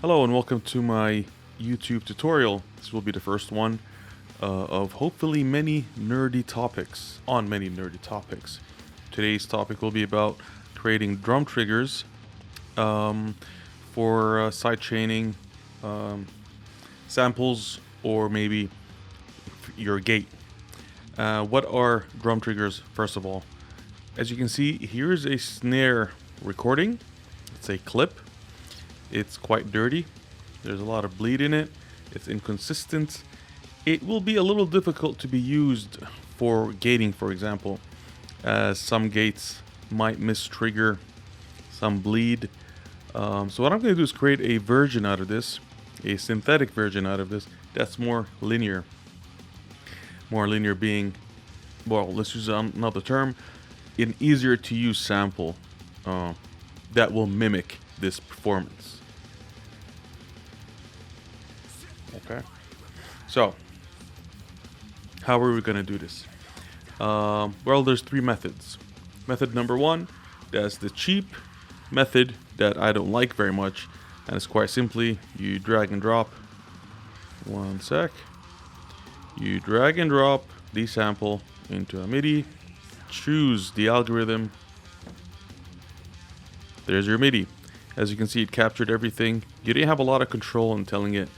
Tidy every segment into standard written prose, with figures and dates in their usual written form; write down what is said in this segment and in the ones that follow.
Hello and welcome to my YouTube tutorial. This will be the first one of hopefully many nerdy topics, Today's topic will be about creating drum triggers for sidechaining samples or maybe your gate. What are drum triggers, first of all? As you can see, here's a snare recording. It's a clip. It's quite dirty. There's a lot of bleed in it. It's inconsistent. It will be a little difficult to be used for gating, for example, as some gates might mistrigger, some bleed. So what I'm going to do is create a version out of this, a synthetic version out of this that's more linear. More linear being, well, let's use another term, an easier to use sample that will mimic this performance. Okay, so how are we going to do this? Well, there's three methods. Method number one, that's the cheap method that I don't like very much, and it's quite simply you drag and drop. One sec. You drag and drop the sample into a MIDI, choose the algorithm. There's your MIDI. As you can see, it captured everything. You didn't have a lot of control in telling it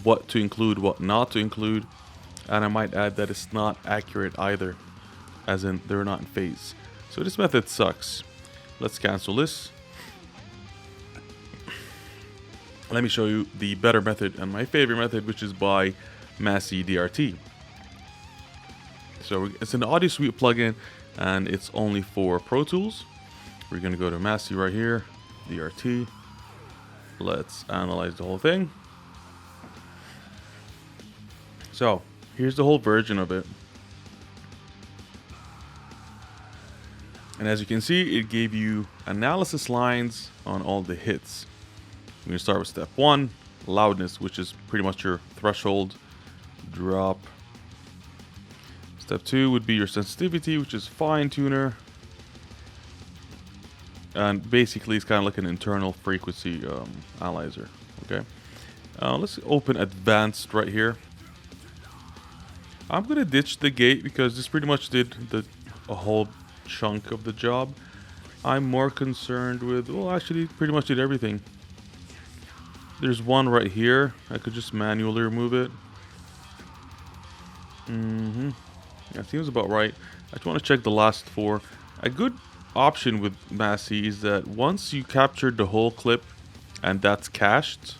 what to include, what not to include. And I might add that it's not accurate either, as in they're not in phase. So this method sucks. Let's cancel this. Let me show you the better method and my favorite method, which is by Massey DRT. So it's an Audio Suite plugin, and it's only for Pro Tools. We're going to go to Massey right here, DRT. Let's analyze the whole thing. So here's the whole version of it. And as you can see, it gave you analysis lines on all the hits. We're going to start with step one, loudness, which is pretty much your threshold drop. Step two would be your sensitivity, which is fine tuner. And basically it's kind of like an internal frequency analyzer. Okay. Let's open advanced right here. I'm going to ditch the gate because this pretty much did a whole chunk of the job. I'm more concerned with, well, actually pretty much did everything. There's one right here. I could just manually remove it. That seems about right. I just want to check the last four. A good option with Massey is that once you captured the whole clip and that's cached,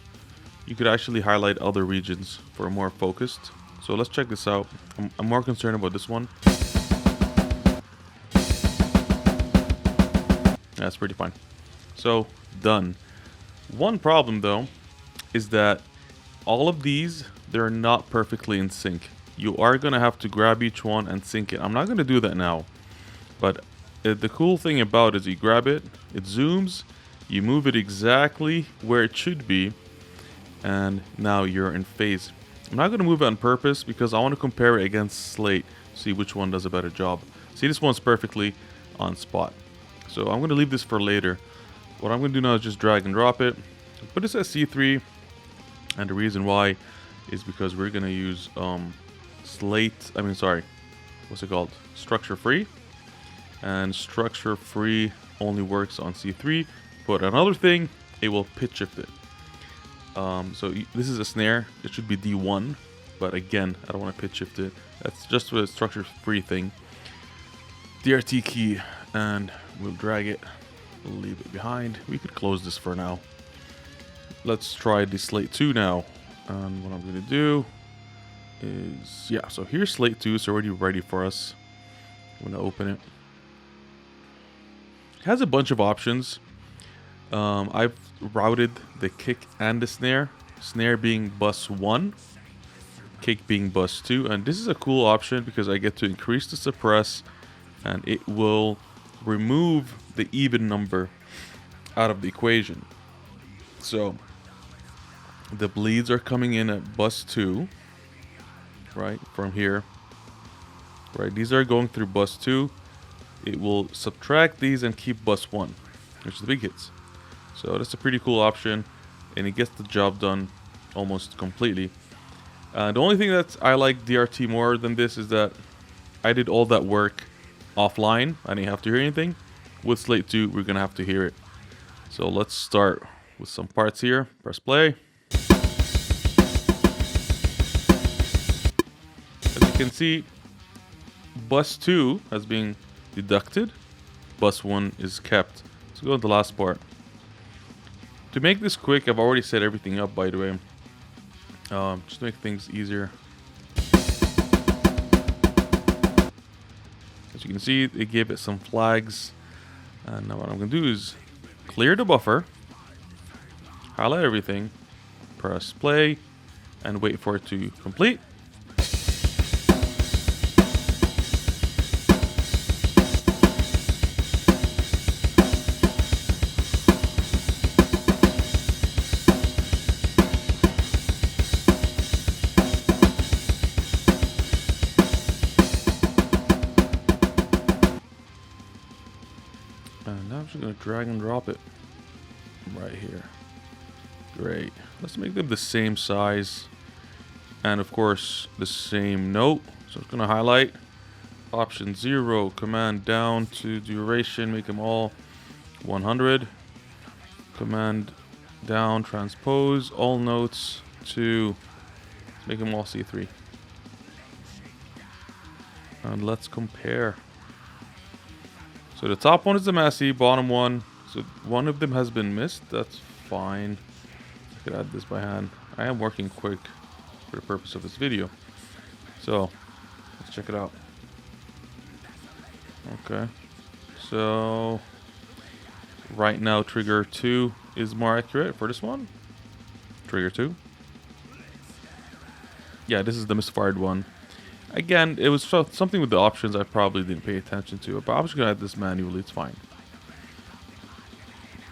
you could actually highlight other regions for more focused. So let's check this out. I'm more concerned about this one. That's pretty fine. So done. One problem though is that all of these, they're not perfectly in sync. You are going to have to grab each one and sync it. I'm not going to do that now. But the cool thing about it is you grab it, it zooms, you move it exactly where it should be, and now you're in phase. I'm not going to move it on purpose because I want to compare it against Slate, see which one does a better job. See, this one's perfectly on spot. So I'm going to leave this for later. What I'm going to do now is just drag and drop it. Put this at C3, and the reason why is because we're going to use structure free, and structure free only works on C3. But another thing, it will pitch shift it. So this is a snare, it should be D1, but again, I don't want to pitch shift it. That's just a structure free thing. DRT key, and we'll drag it, we'll leave it behind. We could close this for now. Let's try the Slate 2 now. And what I'm going to do is, yeah, so here's Slate 2. It's already ready for us. I'm going to open it. It has a bunch of options. I've routed the kick and the snare. Snare being bus 1, kick being bus 2. And this is a cool option because I get to increase the suppress, and it will remove the even number out of the equation. So the bleeds are coming in at bus 2, right, from here. Right, these are going through bus 2. It will subtract these and keep bus 1, which is the big hits. So that's a pretty cool option. and it gets the job done almost completely. The only thing that I like DRT more than this is that I did all that work offline. I didn't have to hear anything. With Slate 2, we're gonna have to hear it. So let's start with some parts here. Press play. As you can see, bus 2 has been deducted. Bus 1 is kept. Let's go to the last part. To make this quick, I've already set everything up, by the way. Just to make things easier. As you can see, it gave it some flags. And now what I'm going to do is clear the buffer, highlight everything, press play, and wait for it to complete. And now I'm just going to drag and drop it right here. Great. Let's make them the same size. And of course, the same note. So I'm going to highlight. Option 0, command down to duration, make them all 100. Command down, transpose all notes to make them all C3. And let's compare. So the top one is the Massey, bottom one. So one of them has been missed. That's fine. I could add this by hand. I am working quick for the purpose of this video. So let's check it out. Okay. So right now trigger 2 is more accurate for this one. Trigger 2. Yeah, this is the misfired one. Again, it was something with the options I probably didn't pay attention to, but I'm just gonna add this manually, it's fine.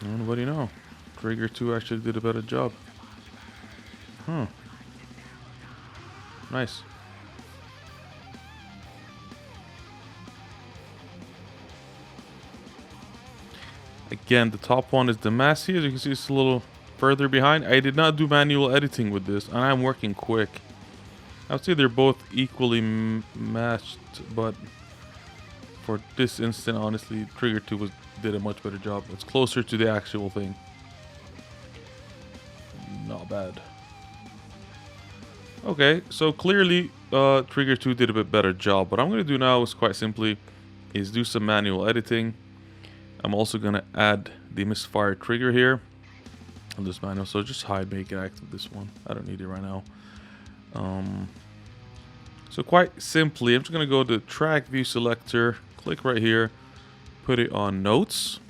And what do you know? Trigger 2 actually did a better job. Huh. Nice. Again, the top one is the Massey. As you can see, it's a little further behind. I did not do manual editing with this, and I'm working quick. I would say they're both equally matched, but for this instant, honestly, Trigger 2 did a much better job. It's closer to the actual thing. Not bad. Okay, so clearly Trigger 2 did a bit better job. What I'm going to do now is quite simply is do some manual editing. I'm also going to add the misfired trigger here on this manual. So just hide, make it active, this one. I don't need it right now. So quite simply, I'm just going to go to track view selector, click right here, put it on notes.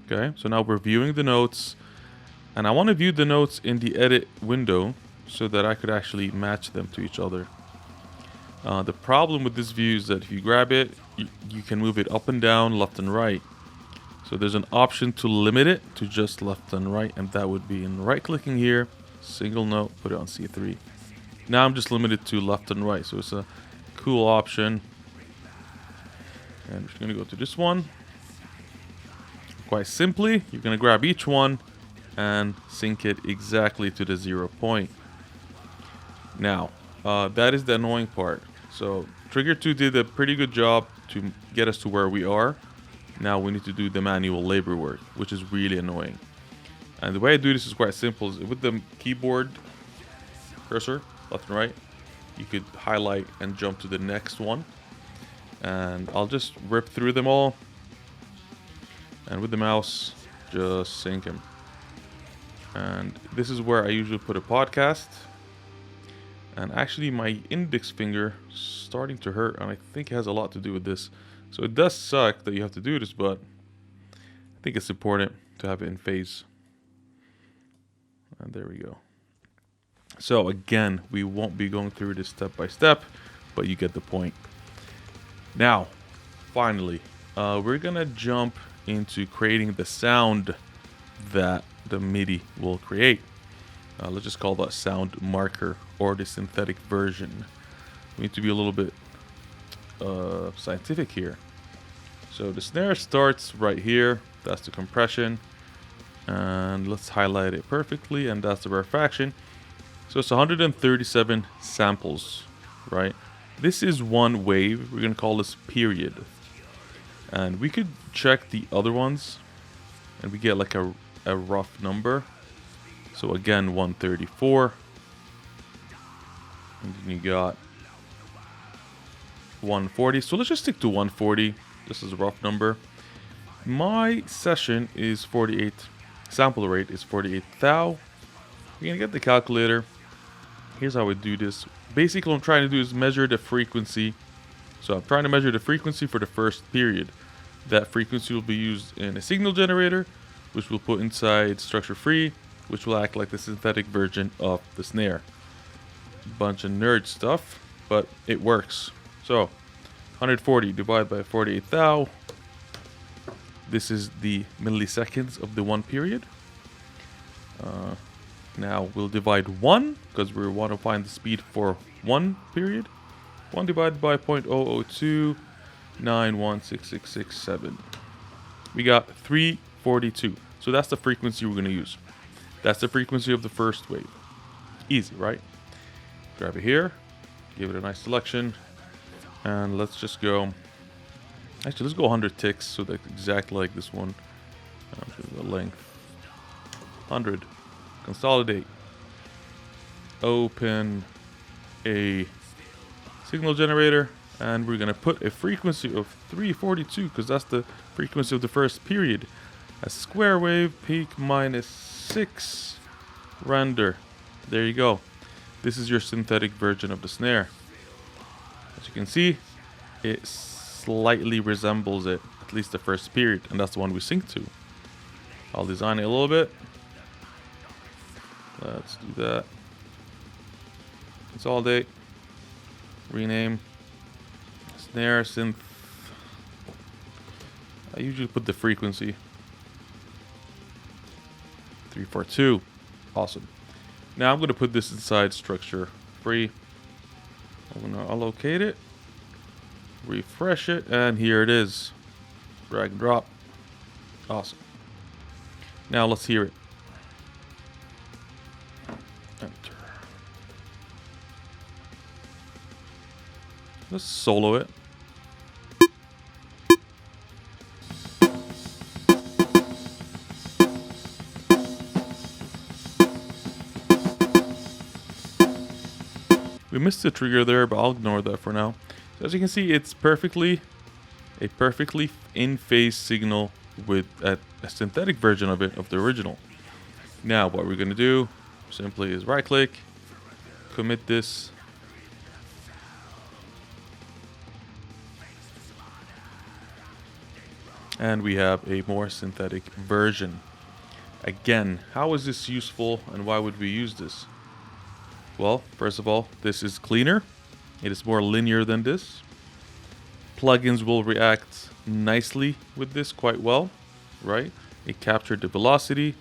Okay, so now we're viewing the notes, and I want to view the notes in the edit window so that I could actually match them to each other. The problem with this view is that if you grab it, you can move it up and down, left and right. So there's an option to limit it to just left and right, and that would be in right clicking here, single note, put it on C3. Now I'm just limited to left and right, so it's a cool option. And we're just going to go to this one. Quite simply, you're going to grab each one and sync it exactly to the 0 point. Now, that is the annoying part. So Trigger 2 did a pretty good job to get us to where we are. Now we need to do the manual labor work, which is really annoying. And the way I do this is quite simple. With the keyboard cursor, left and right, you could highlight and jump to the next one. And I'll just rip through them all. And with the mouse, just sync them. And this is where I usually put a podcast. And actually my index finger is starting to hurt, and I think it has a lot to do with this. So it does suck that you have to do this, but I think it's important to have it in phase. And there we go. So again, we won't be going through this step by step, but you get the point. Now, finally, we're gonna jump into creating the sound that the MIDI will create. Let's just call that sound marker, or the synthetic version. We need to be a little bit scientific here. So the snare starts right here. That's the compression. And let's highlight it perfectly, and that's the rarefaction. So it's 137 samples, right? This is one wave. We're gonna call this period. And we could check the other ones, and we get like a rough number. So again, 134. And then you got 140. So let's just stick to 140. This is a rough number. My session is 48. Sample rate is 48 thou. We're gonna get the calculator. Here's how we do this. Basically, what I'm trying to do is measure the frequency. So I'm trying to measure the frequency for the first period. That frequency will be used in a signal generator, which we'll put inside structure free, which will act like the synthetic version of the snare. Bunch of nerd stuff, but it works. So 140 divided by 48 thou. This is the milliseconds of the one period. Now we'll divide 1 because we want to find the speed for one period. 1 divided by 0.002916667. We got 342. So that's the frequency we're going to use. That's the frequency of the first wave. Easy, right? Grab it here, give it a nice selection, and let's just go. Actually, let's go 100 ticks, so that's exactly like this one. The length 100. Consolidate. Open a signal generator, and we're gonna put a frequency of 342 because that's the frequency of the first period. A square wave, peak -6, render. There you go. This is your synthetic version of the snare. As you can see, it slightly resembles it, at least the first period, and that's the one we sync to. I'll design it a little bit. Let's do that. Consolidate. Rename. Snare synth. I usually put the frequency. 342. Awesome. Now I'm going to put this inside structure free. I'm going to allocate it. Refresh it, and here it is. Drag and drop. Awesome. Now let's hear it. Enter. Let's solo it. We missed the trigger there, but I'll ignore that for now. So as you can see, it's perfectly in phase signal with a synthetic version of it, of the original. Now what we're going to do simply is right click, commit this, and we have a more synthetic version. Again, how is this useful and why would we use this? Well, first of all, this is cleaner. It is more linear than this. Plugins will react nicely with this quite well, right? It captured the velocity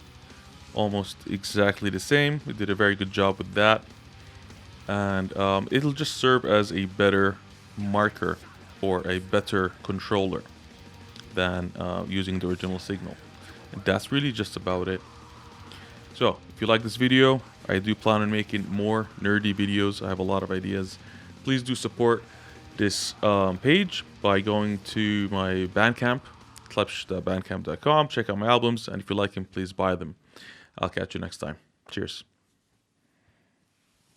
almost exactly the same. We did a very good job with that. And it'll just serve as a better marker or a better controller than using the original signal. And that's really just about it. So, if you like this video, I do plan on making more nerdy videos. I have a lot of ideas. Please do support this page by going to my Bandcamp, klepsch.bandcamp.com. Check out my albums, and if you like them, please buy them. I'll catch you next time. Cheers.